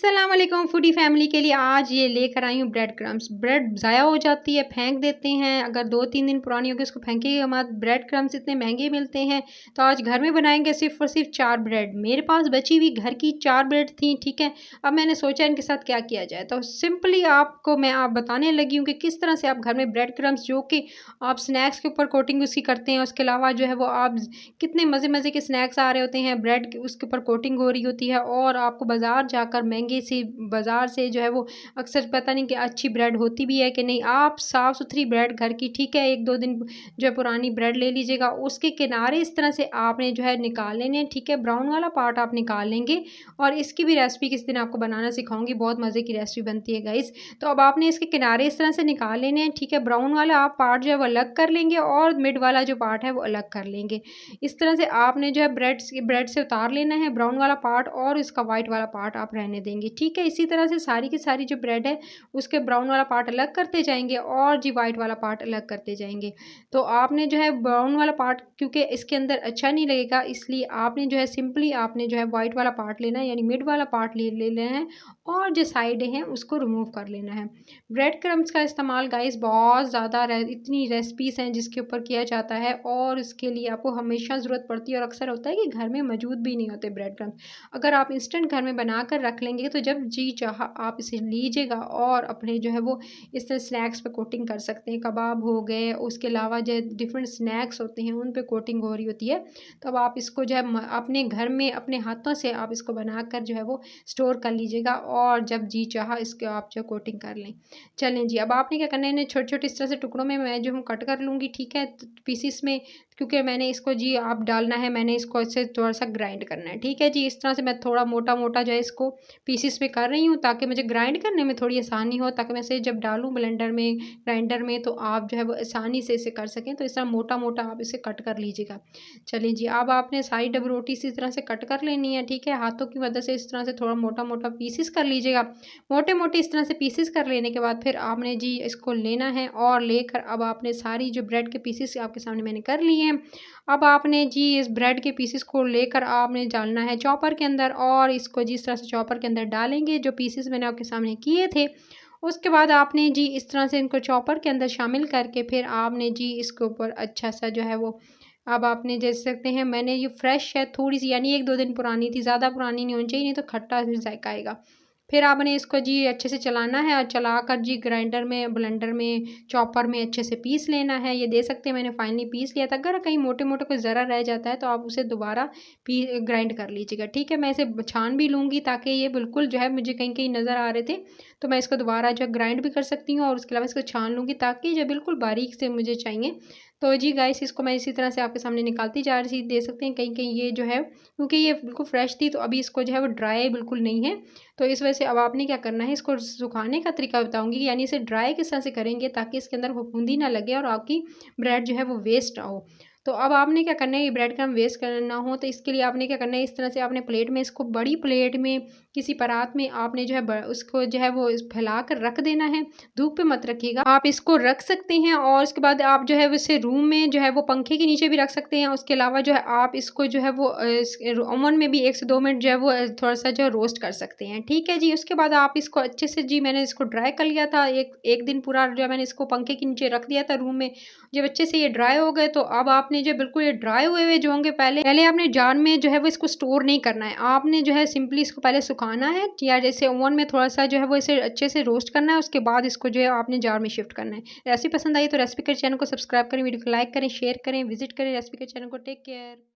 अस्सलाम वालेकुम foodie family के लिए आज ये लेकर आई हूँ ब्रेड क्रम्स। ब्रेड ज़ाया हो जाती है, फेंक देते हैं। अगर 2-3 दिन पुरानी होगी उसको फेंकेंगे मत। ब्रेड क्रम्स इतने महंगे मिलते हैं, तो आज घर में बनाएंगे सिर्फ और सिर्फ 4 ब्रेड। मेरे पास बची हुई घर की 4 ब्रेड थी, ठीक है। अब मैंने सोचा इनके साथ क्या किया जाए, तो सिंपली आपको मैं बताने लगी हूँ कि किस तरह से आप घर में ब्रेड क्रम्स, जो कि आप स्नैक्स के ऊपर कोटिंग उसकी करते हैं, उसके अलावा जो है वो आप कितने मज़े मज़े के स्नैक्स आ रहे होते हैं, ब्रेड उसके ऊपर कोटिंग हो रही होती है, और आपको बाज़ार जाकर महंगे सी बाज़ार से जो है वो अक्सर पता नहीं कि अच्छी ब्रेड होती भी है कि नहीं। आप साफ़ सुथरी ब्रेड घर की, ठीक है, 1-2 दिन जो है पुरानी ब्रेड ले लीजिएगा। उसके किनारे इस तरह से आपने जो है निकाल लेने हैं, ठीक है। ब्राउन वाला पार्ट आप निकाल लेंगे, और इसकी भी रेसिपी किस दिन आपको बनाना सिखाऊंगी, बहुत मज़े की रेसिपी बनती है गाइस। तो अब आपने इसके किनारे इस तरह से निकाल लेने हैं, ठीक है। ब्राउन वाला आप पार्ट जो है वो अलग कर लेंगे, और मिड वाला जो पार्ट है वो अलग कर लेंगे। इस तरह से आपने जो है ब्रेड से उतार लेना है ब्राउन वाला पार्ट, और इसका वाइट वाला पार्ट आप रहने देंगे, ठीक है। इसी तरह से सारी की सारी जो ब्रेड है उसके ब्राउन वाला पार्ट अलग करते जाएंगे, और जी वाइट वाला पार्ट अलग करते जाएंगे। तो आपने जो है ब्राउन वाला पार्ट, क्योंकि इसके अंदर अच्छा नहीं लगेगा, इसलिए आपने जो है सिंपली आपने जो है वाइट वाला पार्ट लेना है, यानी मिड वाला पार्ट ले लेना है, और जो साइड हैं उसको रिमूव कर लेना है। ब्रेड क्रम्स का इस्तेमाल गाइस बहुत ज़्यादा इतनी रेसिपीज़ हैं जिसके ऊपर किया जाता है, और इसके लिए आपको हमेशा ज़रूरत पड़ती है, और अक्सर होता है कि घर में मौजूद भी नहीं होते ब्रेड क्रम्स। अगर आप इंस्टेंट घर में बना कर रख लेंगे, तो जब जी चाहा आप इसे लीजिएगा, और अपने जो है वो इस तरह स्नैक्स पे कोटिंग कर सकते हैं। कबाब हो गए, उसके अलावा जो डिफरेंट स्नैक्स होते हैं उन पे कोटिंग हो रही होती है। तो अब आप इसको जो है अपने घर में अपने हाथों से आप इसको बनाकर जो है वो स्टोर कर लीजिएगा, और जब जी चाहा इसके आप जो कोटिंग कर लें। चलें जी, अब आपने क्या करना है, इन्हें छोटे-छोटे इस तरह से टुकड़ों में मैं जो हूँ कट कर लूँगी, ठीक है, पीसेस में। क्योंकि मैंने इसको जी आप डालना है, मैंने इसको ऐसे थोड़ा-सा ग्राइंड करना है, ठीक है जी। इस तरह से मैं थोड़ा मोटा-मोटा जो है इसको पीसेस में कर रही हूँ, ताकि मुझे ग्राइंड करने में थोड़ी आसानी हो, ताकि मैं इसे जब डालूँ ब्लेंडर में, ग्राइंडर में, तो आप जो है वो आसानी से इसे कर सकें। तो इस तरह मोटा-मोटा आप इसे कट कर लीजिएगा। चलिए जी, अब आपने सारी डब रोटी इसी तरह से कट कर लेनी है, ठीक है। हाथों की मदद से इस तरह से थोड़ा मोटा-मोटा पीसेस कर लीजिएगा। मोटे-मोटे इस तरह से पीसेस कर लेने के बाद फिर आपने जी इसको लेना है, और लेकर अब आपने सारी जो ब्रेड के पीसेस आपके सामने मैंने कर लिए हैं, अब आपने जी इस ब्रेड के पीसेस को लेकर आपने डालना है चॉपर के अंदर, और इसको जिस तरह से चॉपर के अंदर डालेंगे जो पीसेस मैंने आपके सामने किए थे, उसके बाद आपने जी इस तरह से इनको चॉपर के अंदर शामिल करके फिर आपने जी इसके ऊपर अच्छा सा जो है वो, अब आपने देख सकते हैं मैंने ये फ्रेश है थोड़ी सी, यानी 1-2 दिन पुरानी थी, ज़्यादा पुरानी नहीं होनी चाहिए, नहीं तो खट्टा फिर जायका आएगा। फिर आपने इसको जी अच्छे से चलाना है, और चलाकर जी ग्राइंडर में, ब्लेंडर में, चॉपर में अच्छे से पीस लेना है। ये दे सकते हैं मैंने फाइनली पीस लिया था। अगर कहीं मोटे-मोटे कोई ज़रा रह जाता है, तो आप उसे दोबारा ग्राइंड कर लीजिएगा, ठीक है। मैं इसे छान भी लूँगी, ताकि ये बिल्कुल जो है मुझे कहीं-कहीं नज़र आ रहे थे, तो मैं इसको दोबारा जो है ग्राइंड भी कर सकती हूँ, और उसके अलावा इसको छान लूँगी, ताकि जो बिल्कुल बारीक से मुझे चाहिए। तो जी गाइस, इसको मैं इसी तरह से आपके सामने निकालती जा रही थी। दे सकते हैं कहीं-कहीं ये जो है, क्योंकि ये बिल्कुल फ्रेश थी, तो अभी इसको जो है वो ड्राई बिल्कुल नहीं है। तो इस वजह से अब आपने क्या करना है, इसको सुखाने का तरीका बताऊँगी, यानी इसे ड्राई किस तरह से करेंगे ताकि इसके अंदर फफूंदी ना लगे, और आपकी ब्रेड जो है वो वेस्ट ना हो। तो अब आपने क्या करना है, ये ब्रेड क्रम्ब वेस्ट करना हो, तो इसके लिए आपने क्या करना है, इस तरह से आपने प्लेट में, इसको बड़ी प्लेट में, किसी परात में आपने जो है उसको जो है वो फैला कर रख देना है। धूप पे मत रखिएगा, आप इसको रख सकते हैं, और उसके बाद आप जो है इसे रूम में जो है वो पंखे के नीचे भी रख सकते हैं। उसके अलावा जो है आप इसको जो है वो ओवन में भी 1 से 2 मिनट जो है वो थोड़ा-सा जो है रोस्ट कर सकते हैं, ठीक है जी। उसके बाद आप इसको अच्छे से जी मैंने इसको ड्राई कर लिया था, एक दिन पूरा जो है मैंने इसको पंखे के नीचे रख दिया था रूम में। जब अच्छे से ये ड्राई हो गए, तो अब आपने जो बिल्कुल ये ड्राई हुए हुए जो होंगे, पहले आपने जार में जो है वो इसको स्टोर नहीं करना है। आपने जो है सिंपली इसको पहले सुखाना है, या जैसे ओवन में थोड़ा-सा जो है वो इसे अच्छे से रोस्ट करना है, उसके बाद इसको जो है आपने जार में शिफ्ट करना है। रेसिपी पसंद आई तो रेसिपी के चैनल को सब्सक्राइब करें, वीडियो को लाइक करें, शेयर करें, विजिट करें रेसिपी के चैनल को। Take care.